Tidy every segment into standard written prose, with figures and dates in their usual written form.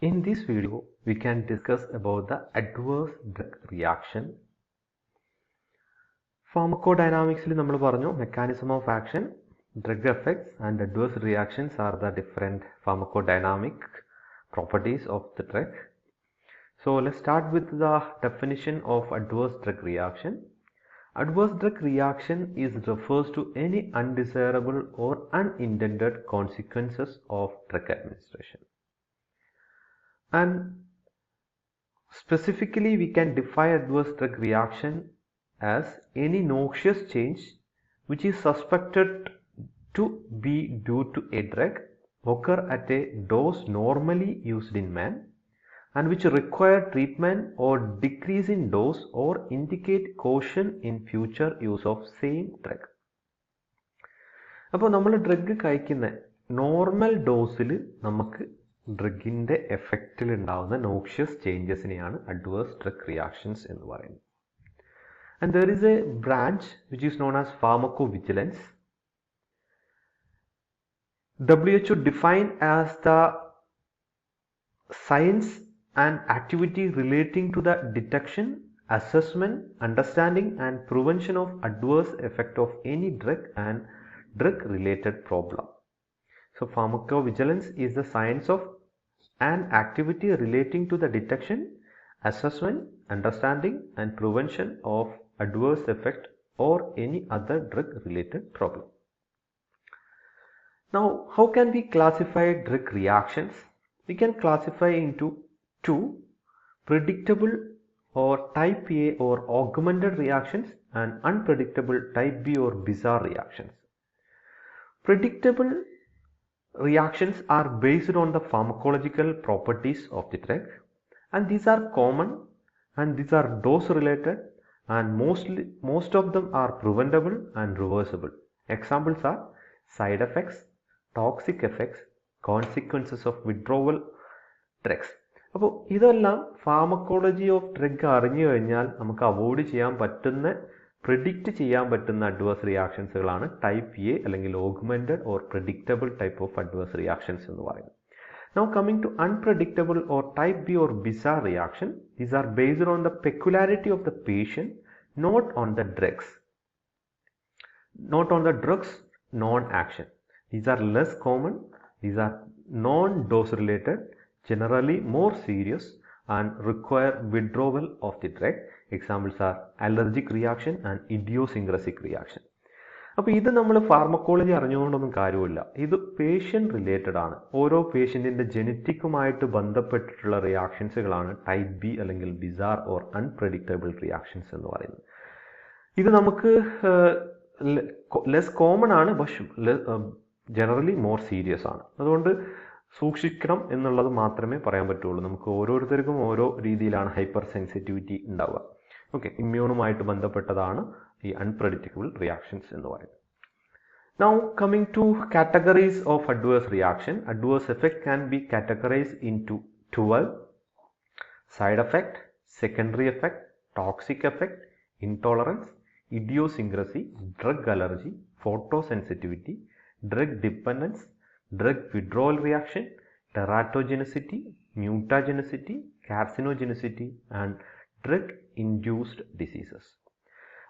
In this video, we can discuss about the adverse drug reaction. Pharmacodynamics we പറഞ്ഞു mechanism of action, drug effects and adverse reactions are the different pharmacodynamic properties of the drug. So let's start with the definition of adverse drug reaction. Adverse drug reaction refers to any undesirable or unintended consequences of drug administration. And specifically, we can define adverse drug reaction as any noxious change which is suspected to be due to a drug occur at a dose normally used in man and which require treatment or decrease in dose or indicate caution in future use of same drug. അപ്പോൾ നമ്മൾ drug കഴിക്കുന്ന normal ഡോസിൽ നമുക്ക് ഡ്രഗിൻ്റെ എഫക്റ്റിൽ ഉണ്ടാകുന്ന നോക്ഷ്യസ് ചേഞ്ചസിനെയാണ് adverse drug reactions എന്ന് പറയുന്നത്. And there is a branch which is known as pharmacovigilance. WHO defined as the science and activity relating to the detection, assessment, understanding and prevention of adverse effect of any drug and drug related problem. So pharmacovigilance is the science of an activity relating to the detection, assessment, understanding and prevention of adverse effect or any other drug related problem. Now, how can we classify drug reactions? We can classify into two: predictable or type A or augmented reactions and unpredictable type B or bizarre reactions. Predictable reactions are based on the pharmacological properties of the drug, and these are common and these are dose related, and most of them are preventable and reversible. Examples are side effects, toxic effects, consequences of withdrawal drugs. അപ്പോൾ ഇതെല്ലാം pharmacology of drug അറിഞ്ഞു കഴിഞ്ഞാൽ നമുക്ക് avoid ചെയ്യാൻ പറ്റുന്ന, predict ചെയ്യാൻ പറ്റുന്ന adverse റിയാക്ഷൻസുകളാണ് type A അല്ലെങ്കിൽ augmented or predictable type of adverse reactions എന്ന് പറയുന്നത്. Now coming to unpredictable or type B or bizarre reaction, these are based on the peculiarity of the patient, not on the drugs non-action. These are less common, these are non-dose related, generally more serious and require withdrawal of the drug. Examples are allergic reaction and idiosyncratic reaction. അപ്പോൾ ഇത് നമ്മൾ pharmacology അറിഞ്ഞുകൊണ്ടൊന്നും കാര്യമില്ല. ഇത് patient related ആണ്. ഓരോ പേഷ്യൻറ്റിൻ്റെ ജനറ്റിക്കുമായിട്ട് ബന്ധപ്പെട്ടിട്ടുള്ള റിയാക്ഷൻസുകളാണ് type B അല്ലെങ്കിൽ ബിസാർ or unpredictable reactions എന്ന് പറയുന്നത്. ഇത് നമുക്ക് ലെസ് കോമൺ ആണ്, പക്ഷെ ജനറലി മോർ സീരിയസ് ആണ്. അതുകൊണ്ട് സൂക്ഷിക്കണം എന്നുള്ളത് മാത്രമേ പറയാൻ പറ്റുള്ളൂ. നമുക്ക് ഓരോരുത്തർക്കും ഓരോ രീതിയിലാണ് ഹൈപ്പർ സെൻസിറ്റിവിറ്റി ഉണ്ടാവുക. ഓക്കെ, ഇമ്മ്യൂണുമായിട്ട് ബന്ധപ്പെട്ടതാണ് ഈ അൺപ്രഡിക്റ്റബിൾ റിയാക്ഷൻസ് എന്ന് പറയുന്നത്. Now coming to categories of adverse reaction, adverse effect can be categorized into 12: side effect, secondary effect, toxic effect, intolerance, idiosyncrasy, drug allergy, photosensitivity, drug dependence, drug withdrawal reaction, teratogenicity, mutagenicity, carcinogenicity and drug induced diseases.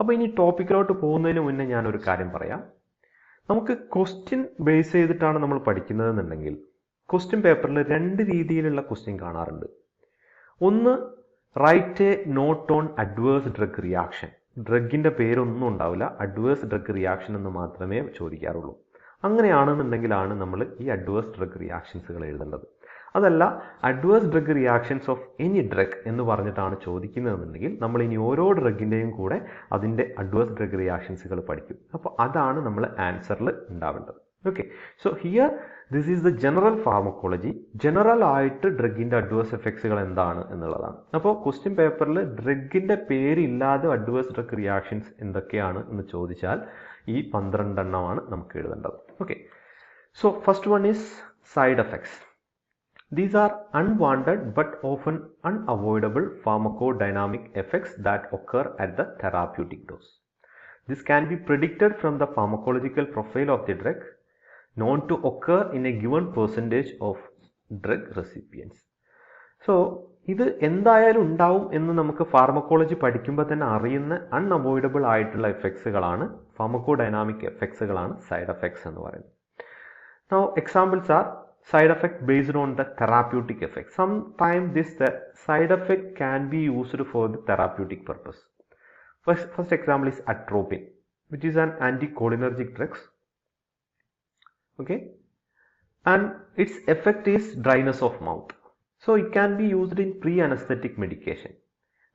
അപ്പോൾ ഇനി ടോപ്പിക്കിലോട്ട് പോകുന്നതിന് മുന്നേ ഞാനൊരു കാര്യം പറയാം. നമുക്ക് question base ചെയ്തിട്ടാണ് നമ്മൾ പഠിക്കുന്നതെന്നുണ്ടെങ്കിൽ ക്വസ്റ്റ്യൻ പേപ്പറിൽ രണ്ട് രീതിയിലുള്ള ക്വസ്റ്റ്യൻ കാണാറുണ്ട്. ഒന്ന്, write a note on adverse drug reaction. ഡ്രഗിൻ്റെ പേരൊന്നും ഉണ്ടാവില്ല, അഡ്വേഴ്സ് ഡ്രഗ് റിയാക്ഷൻ എന്ന് മാത്രമേ ചോദിക്കാറുള്ളൂ. അങ്ങനെയാണെന്നുണ്ടെങ്കിലാണ് നമ്മൾ ഈ അഡ്വേഴ്സ് ഡ്രഗ് റിയാക്ഷൻസുകൾ എഴുതേണ്ടത്. അതല്ല, adverse drug reactions of any drug എന്ന് പറഞ്ഞിട്ടാണ് ചോദിക്കുന്നതെന്നുണ്ടെങ്കിൽ നമ്മൾ ഇനി ഓരോ ഡ്രഗിൻ്റെയും കൂടെ അതിൻ്റെ അഡ്വേഴ്സ് ഡ്രഗ് റിയാക്ഷൻസുകൾ പഠിക്കും. അപ്പോൾ അതാണ് നമ്മൾ ആൻസറിൽ ഉണ്ടാവേണ്ടത്. Okay, so here this is the general pharmacology. General ആയിട്ട് ഡ്രഗിൻ്റെ അഡ്വേഴ്സ് എഫക്ട്സുകൾ എന്താണ് എന്നുള്ളതാണ്. അപ്പോൾ ക്വസ്റ്റ്യൻ പേപ്പറിൽ ഡ്രഗിൻ്റെ പേരില്ലാതെ അഡ്വേഴ്സ് ഡ്രഗ് റിയാക്ഷൻസ് എന്തൊക്കെയാണ് എന്ന് ചോദിച്ചാൽ ഈ 12 എണ്ണമാണ് നമുക്ക് എഴുതേണ്ടത്. Okay, so first one is side effects. These are unwanted but often unavoidable pharmacodynamic effects that occur at the therapeutic dose. This can be predicted from the pharmacological profile of the drug, known to occur in a given percentage of drug recipients. So ഇത് എന്തായാലും ഉണ്ടാവും എന്ന് നമുക്ക് pharmacology പഠിക്കുമ്പോൾ തന്നെ അറിയുന്ന unavoidable ആയിട്ടുള്ള എഫക്ട്സുകളാണ്, ഫാർമക്കോഡൈനാമിക് എഫക്ട്സുകളാണ് side effects എന്ന് പറയുന്നത്. Now examples are side effect based on the therapeutic effect. Sometimes this side effect can be used for the therapeutic purpose. First example is atropine, which is an anticholinergic drug. Okay, and its effect is dryness of mouth. So it can be used in pre-anesthetic medication.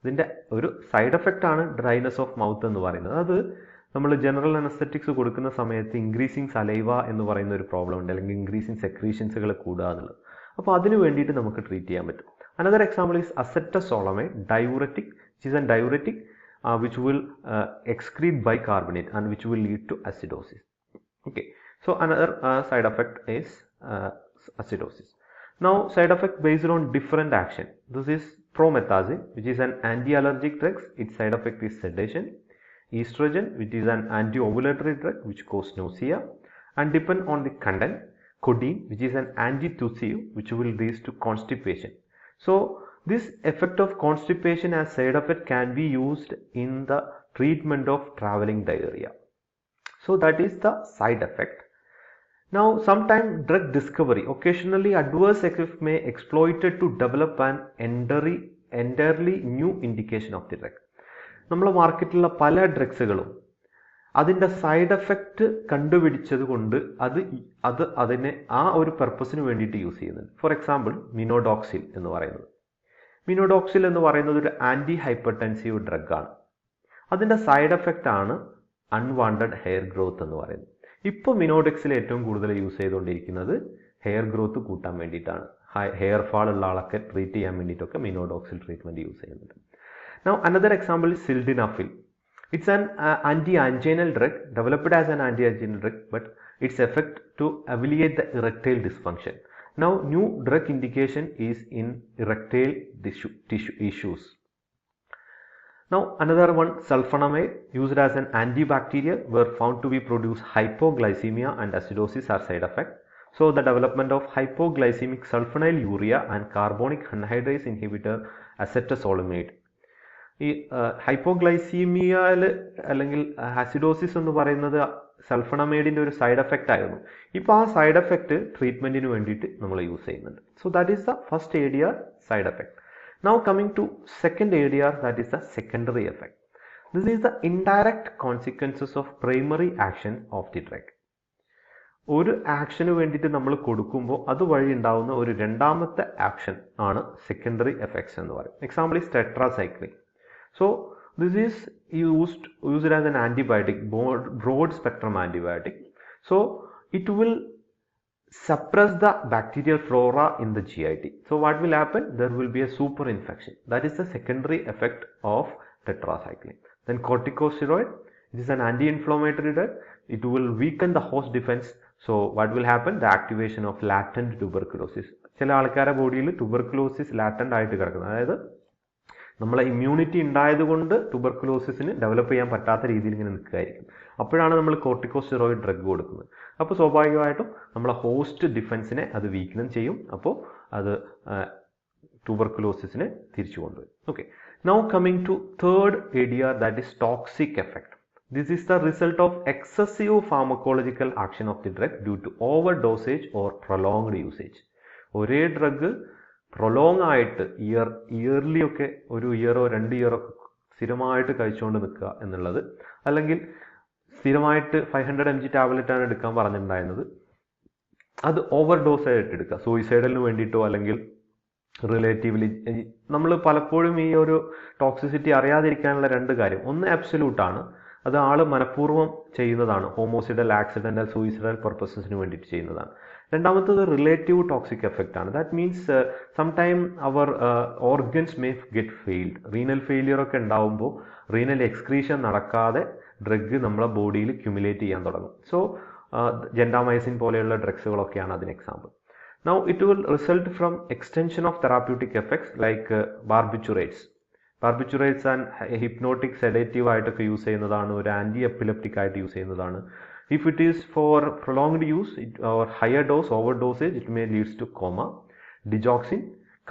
ഇതിൻ്റെ ഒരു side effect ആണ് dryness of mouth എന്ന് പറയുന്നത്. അത് നമ്മൾ general anaesthetics കൊടുക്കുന്ന സമയത്ത് increasing saliva എന്ന് പറയുന്ന ഒരു പ്രോബ്ലം ഉണ്ട്, അല്ലെങ്കിൽ ഇൻക്രീസിങ് സെക്രീഷൻസുകൾ കൂടുക എന്നുള്ളത്. അപ്പോൾ അതിന് വേണ്ടിയിട്ട് നമുക്ക് ട്രീറ്റ് ചെയ്യാൻ പറ്റും. Another example is acetazolamide diuretic, which is a diuretic which will excrete bicarbonate and which will lead to acidosis. Okay, so another side effect is acidosis. Now side effect based on different action. This is promethazine, which is an anti-allergic drug. Its side effect is sedation. Estrogen, which is an anti-ovulatory drug which cause nausea, and depend on the content. Codeine, which is an antitussive which will lead to constipation. So this effect of constipation as side effect can be used in the treatment of traveling diarrhea. So that is the side effect. Now sometimes drug discovery, occasionally adverse effects may exploited to develop an entirely new indication of the drug. നമ്മൾ മാർക്കറ്റിലുള്ള പല ഡ്രഗ്സുകളും അതിൻ്റെ side effect കണ്ടുപിടിച്ചത് കൊണ്ട് അതിനെ ആ ഒരു പർപ്പസിന് വേണ്ടിയിട്ട് യൂസ് ചെയ്യുന്നുണ്ട്. ഫോർ എക്സാമ്പിൾ മിനോഡോക്സിൽ എന്ന് പറയുന്നത്. മിനോഡോക്സിൽ എന്ന് പറയുന്നത് ഒരു ആൻറ്റി ഹൈപ്പർടെൻസീവ് ഡ്രഗാണ്. അതിൻ്റെ സൈഡ് എഫക്റ്റ് ആണ് അൺവാണ്ടഡ് ഹെയർ ഗ്രോത്ത് എന്ന് പറയുന്നത്. ഇപ്പോൾ മിനോഡോക്സിൽ ഏറ്റവും കൂടുതൽ യൂസ് ചെയ്തുകൊണ്ടിരിക്കുന്നത് ഹെയർ ഗ്രോത്ത് കൂട്ടാൻ വേണ്ടിയിട്ടാണ്. ഹെയർ ഫാൾ ഉള്ള ആളൊക്കെ ട്രീറ്റ് ചെയ്യാൻ വേണ്ടിയിട്ടൊക്കെ മിനോഡോക്സിൽ ട്രീറ്റ്മെൻറ്റ് യൂസ് ചെയ്യുന്നുണ്ട്. Now another example is sildenafil. It's an anti-anginal drug, developed as an anti-anginal drug, but its effect to alleviate the erectile dysfunction. Now new drug indication is in erectile tissue issues. Now another one, sulfonamide, used as an antibacterial, were found to be produce hypoglycemia and acidosis are side effect. So the development of hypoglycemic sulfonylurea and carbonic anhydrase inhibitor acetazolamide. ഈ ഹൈപ്പോഗ്ലൈസീമിയയിൽ അല്ലെങ്കിൽ acidosis എന്ന് പറയുന്നത് സൾഫണമൈഡിൻ്റെ ഒരു side effect ആയിരുന്നു. ഇപ്പോൾ ആ side effect ട്രീറ്റ്മെൻറ്റിന് വേണ്ടിയിട്ട് നമ്മൾ യൂസ് ചെയ്യുന്നുണ്ട്. So that is the first area, side effect. Now coming to second area, that is the secondary effect. This is the indirect consequences of primary action of the drug. ഒരു ആക്ഷന് വേണ്ടിയിട്ട് നമ്മൾ കൊടുക്കുമ്പോൾ അതുവഴി ഉണ്ടാകുന്ന ഒരു രണ്ടാമത്തെ ആക്ഷൻ ആണ് സെക്കൻഡറി എഫക്ട്സ് എന്ന് പറയും. Example is tetracycline. So this is used as an antibiotic, broad spectrum antibiotic. So it will suppress the bacterial flora in the GIT. So what will happen? There will be a super infection. That is the secondary effect of tetracycline. Then corticosteroid, it is an anti-inflammatory drug. It will weaken the host defense. So what will happen? The activation of latent tuberculosis. ചില ആൾക്കാരുടെ ബോഡിയിൽ tuberculosis latent ആയിട്ട് കിടക്കുന്നത്, അതായത് നമ്മളെ immunity ഉണ്ടായതുകൊണ്ട് ട്യൂബർക്കുലോസിസിന് develop ചെയ്യാൻ പറ്റാത്ത രീതിയിൽ ഇങ്ങനെ നിൽക്കുകയായിരിക്കും. അപ്പോഴാണ് നമ്മൾ കോർട്ടിക്കോസ്റ്റെറോയിഡ് ഡ്രഗ് കൊടുക്കുന്നത്. അപ്പോൾ സ്വാഭാവികമായിട്ടും നമ്മളെ ഹോസ്റ്റ് ഡിഫൻസിനെ അത് വീക്ക്നം ചെയ്യും. അപ്പോൾ അത് ട്യൂബർക്കുലോസിസിനെ തിരിച്ചു കൊണ്ടുവരും. Okay, now coming to third area, that is toxic effect. This is the result of excessive pharmacological action of the drug due to overdosage or prolonged usage. ഒരേ ഡ്രഗ് പ്രൊലോങ് ആയിട്ട് ഇയർലി ഒക്കെ ഒരു ഇയറോ 2 ഇയറോ സ്ഥിരമായിട്ട് കഴിച്ചുകൊണ്ട് നിൽക്കുക എന്നുള്ളത്, അല്ലെങ്കിൽ സ്ഥിരമായിട്ട് 500 mg ടാബ്ലറ്റാണ് എടുക്കാൻ പറഞ്ഞിട്ടുണ്ടായിരുന്നത്, അത് ഓവർ ഡോസ് ആയിട്ട് എടുക്കുക സൂയിസൈഡലിന് വേണ്ടിയിട്ടോ അല്ലെങ്കിൽ റിലേറ്റീവ്ലി. നമ്മൾ പലപ്പോഴും ഈ ഒരു ടോക്സിസിറ്റി അറിയാതിരിക്കാനുള്ള 2 കാര്യം. ഒന്ന് അബ്സല്യൂട്ടാണ്, അത് ആൾ മനഃപൂർവ്വം ചെയ്യുന്നതാണ്, ഹോമോസിഡൽ ആക്സിഡൻ്റൽ സൂയിസൈഡൽ പർപ്പസസിന് വേണ്ടിയിട്ട് ചെയ്യുന്നതാണ്. രണ്ടാമത്തത് റിലേറ്റീവ് ടോക്സിക് എഫക്റ്റ് ആണ്. That means sometime their organs may get failed. Renal failure ഒക്കെ ഉണ്ടാവുമ്പോൾ റീനൽ എക്സ്ക്രീഷൻ നടക്കാതെ ഡ്രഗ് നമ്മളെ ബോഡിയിൽ ക്യുമുലേറ്റ് ചെയ്യാൻ തുടങ്ങും. സോ ജെൻഡാമൈസിൻ പോലെയുള്ള ഡ്രഗ്സുകളൊക്കെയാണ് അതിന് example. Now it will result from extension of therapeutic effects like barbiturates. Barbiturates and hypnotic sedative ആയിട്ടൊക്കെ യൂസ് ചെയ്യുന്നതാണ്, ഒരു ആൻറ്റി എപ്പിലെപ്റ്റിക് ആയിട്ട് യൂസ് ചെയ്യുന്നതാണ്. If it is for prolonged use or higher dose, overdosage, it may leads to coma. Digoxin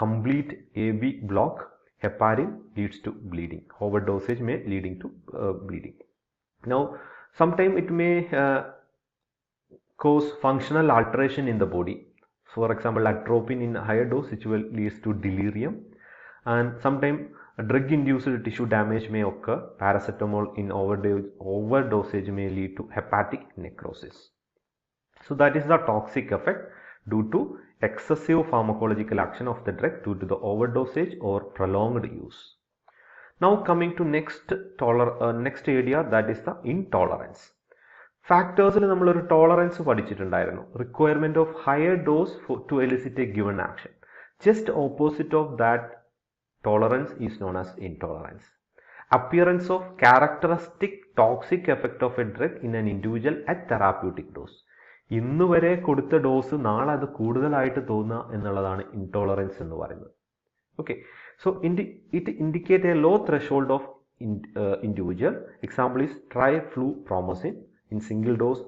complete AB block, heparin leads to bleeding. Overdosage may leading to bleeding. Now, sometimes it may cause functional alteration in the body. For example, atropine in higher dose, which will leads to delirium, and sometimes drug-induced tissue damage may occur. Paracetamol in overdosage may lead to hepatic necrosis. So that is the toxic effect due to excessive pharmacological action of the drug due to the overdosage or prolonged use. Now coming to next area, that is the intolerance. ഫാക്ടേഴ്സിൽ നമ്മളൊരു tolerance പഠിച്ചിട്ടുണ്ടായിരുന്നു. Requirement of higher dose to elicit a given action. Just opposite of that tolerance is known as intolerance. Appearance of characteristic toxic effect of a drug in an individual at therapeutic dose. ഇന്ന് വരെ കൊടുത്ത dose നാളെ അത് കൂടുതലായിട്ട് തോന്നുക എന്നുള്ളതാണ് intolerance എന്ന് പറയുന്നത്. Okay, so it indicate a low threshold of individual. Example is triflupromazine in single dose.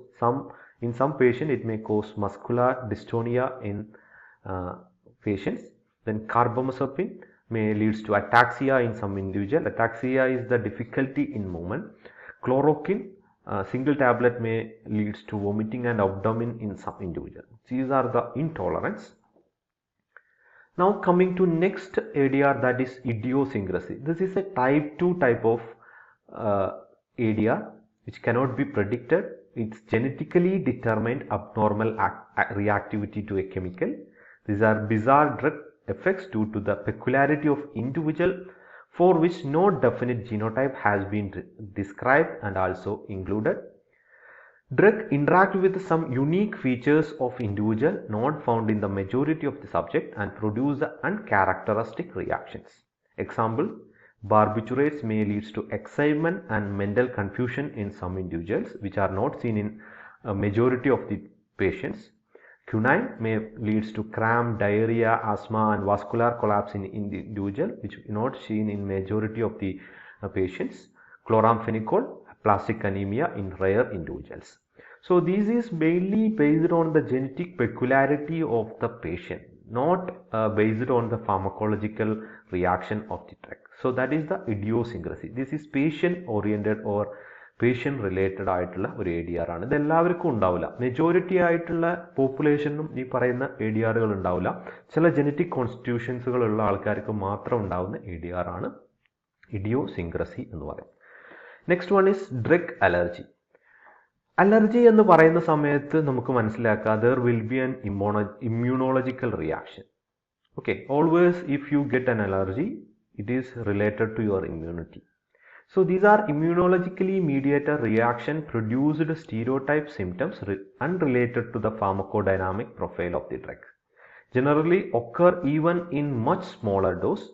In some patient it may cause muscular dystonia in patients. Then carbamazepine may leads to ataxia in some individual. Ataxia is the difficulty in movement. Chloroquine single tablet may leads to vomiting and abdomen in some individual. These are the intolerance. Now coming to next area, that is idiosyncrasy. This is a type 2 type of area which cannot be predicted. It's genetically determined abnormal reactivity to a chemical. These are bizarre drug effects due to the peculiarity of individual for which no definite genotype has been described and also included. Drug interact with some unique features of individual not found in the majority of the subject and produce the uncharacteristic reactions. Example, barbiturates may lead to excitement and mental confusion in some individuals which are not seen in a majority of the patients. Quinine may leads to cramp, diarrhea, asthma and vascular collapse in individual which is not seen in majority of the patients. Chloramphenicol, plastic anemia in rare individuals. So this is mainly based on the genetic peculiarity of the patient, not based on the pharmacological reaction of the drug. So that is the idiosyncrasy. This is patient oriented or patient related ആയിട്ടുള്ള ഒരു A D R ആണ്. ഇത് എല്ലാവർക്കും ഉണ്ടാവില്ല. Majority ആയിട്ടുള്ള പോപ്പുലേഷനും ഈ പറയുന്ന A D ആറുകൾ ഉണ്ടാവില്ല. ചില ജനറ്റിക് കോൺസ്റ്റിറ്റ്യൂഷൻസുകൾ ഉള്ള ആൾക്കാർക്ക് മാത്രം ഉണ്ടാവുന്ന എ ഡി ആർ ആണ് ഇഡിയോസിൻക്രസി എന്ന് പറയും. Next one is drug allergy. Allergy എന്ന് പറയുന്ന സമയത്ത് നമുക്ക് മനസ്സിലാക്കാം there will be an immunological reaction. Okay, always if you get an allergy, it is related to your immunity. So these are immunologically mediated reaction produced stereotype symptoms unrelated to the pharmacodynamic profile of the drug. Generally occur even in much smaller dose.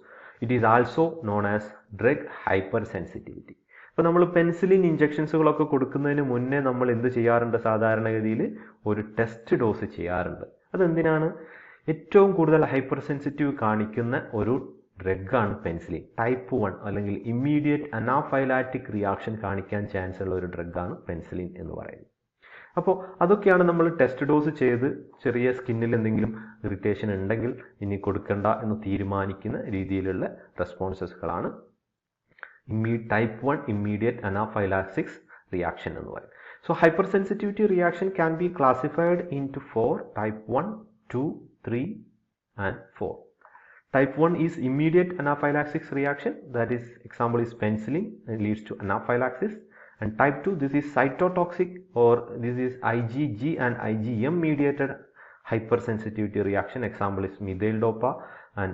It is also known as drug hypersensitivity. ഇപ്പോൾ നമ്മൾ penicillin ഇഞ്ചക്ഷൻസുകളൊക്കെ കൊടുക്കുന്നതിന് മുന്നേ നമ്മൾ എന്ത് ചെയ്യാറുണ്ട്? സാധാരണഗതിയിൽ ഒരു test dose ചെയ്യാറുണ്ട്. അതെന്തിനാണ്? ഏറ്റവും കൂടുതൽ ഹൈപ്പർ സെൻസിറ്റീവ് കാണിക്കുന്ന ഒരു ഡ്രഗാണ് പെൻസിലിൻ. ടൈപ്പ് 1 അല്ലെങ്കിൽ ഇമ്മീഡിയറ്റ് അനാഫൈലാറ്റിക് റിയാക്ഷൻ കാണിക്കാൻ ചാൻസ് ഉള്ള ഒരു ഡ്രഗാണ് പെൻസിലിൻ എന്ന് പറയുന്നത്. അപ്പോൾ അതൊക്കെയാണ് നമ്മൾ ടെസ്റ്റ് ഡോസ് ചെയ്ത് ചെറിയ സ്കിന്നിൽ എന്തെങ്കിലും ഇറിറ്റേഷൻ ഉണ്ടെങ്കിൽ ഇനി കൊടുക്കണ്ട എന്ന് തീരുമാനിക്കുന്ന രീതിയിലുള്ള റെസ്പോൺസസുകളാണ് ടൈപ്പ് 1 ഇമ്മീഡിയറ്റ് അനാഫൈലാക്സിക് റിയാക്ഷൻ എന്ന് പറയും. So hypersensitivity reaction can be classified into 4, type 1, 2, 3 and 4. Type 1 is immediate anaphylaxis reaction, that is example is penicillin and leads to anaphylaxis. And type 2, this is cytotoxic or this is IgG and IgM mediated hypersensitivity reaction. Example is methyl dopa and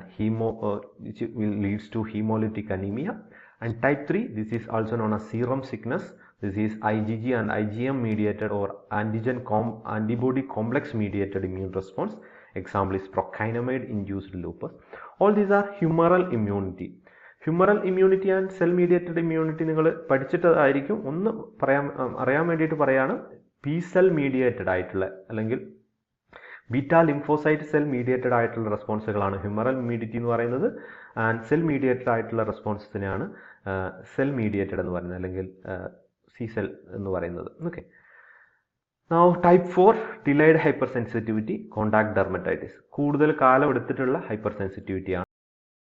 which will leads to hemolytic anemia. And type 3, this is also known as serum sickness. This is IgG and IgM mediated or antibody complex mediated immune response. Example is procainamide induced lupus. All these are humoral immunity. Humoral immunity and cell mediated immunity നിങ്ങൾ പഠിച്ചിട്ടായിരിക്കും. ഒന്ന് അറിയാൻ വേണ്ടിയിട്ട് പറയാണ്, P cell mediated ആയിട്ടുള്ള അല്ലെങ്കിൽ beta lymphocyte cell mediated ആയിട്ടുള്ള റെസ്പോൺസുകളാണ് humoral immunity എന്ന് പറയുന്നത്. ആൻഡ് സെൽ മീഡിയേറ്റഡ് ആയിട്ടുള്ള റെസ്പോൺസിനെയാണ് സെൽ മീഡിയേറ്റഡ് എന്ന് പറയുന്നത് അല്ലെങ്കിൽ സി സെൽ എന്ന് പറയുന്നത്. Okay, Now type 4 delayed hypersensitivity contact dermatitis. കൂടുതൽ കാലം എടുത്തിട്ടുള്ള hypersensitivity ആണ്.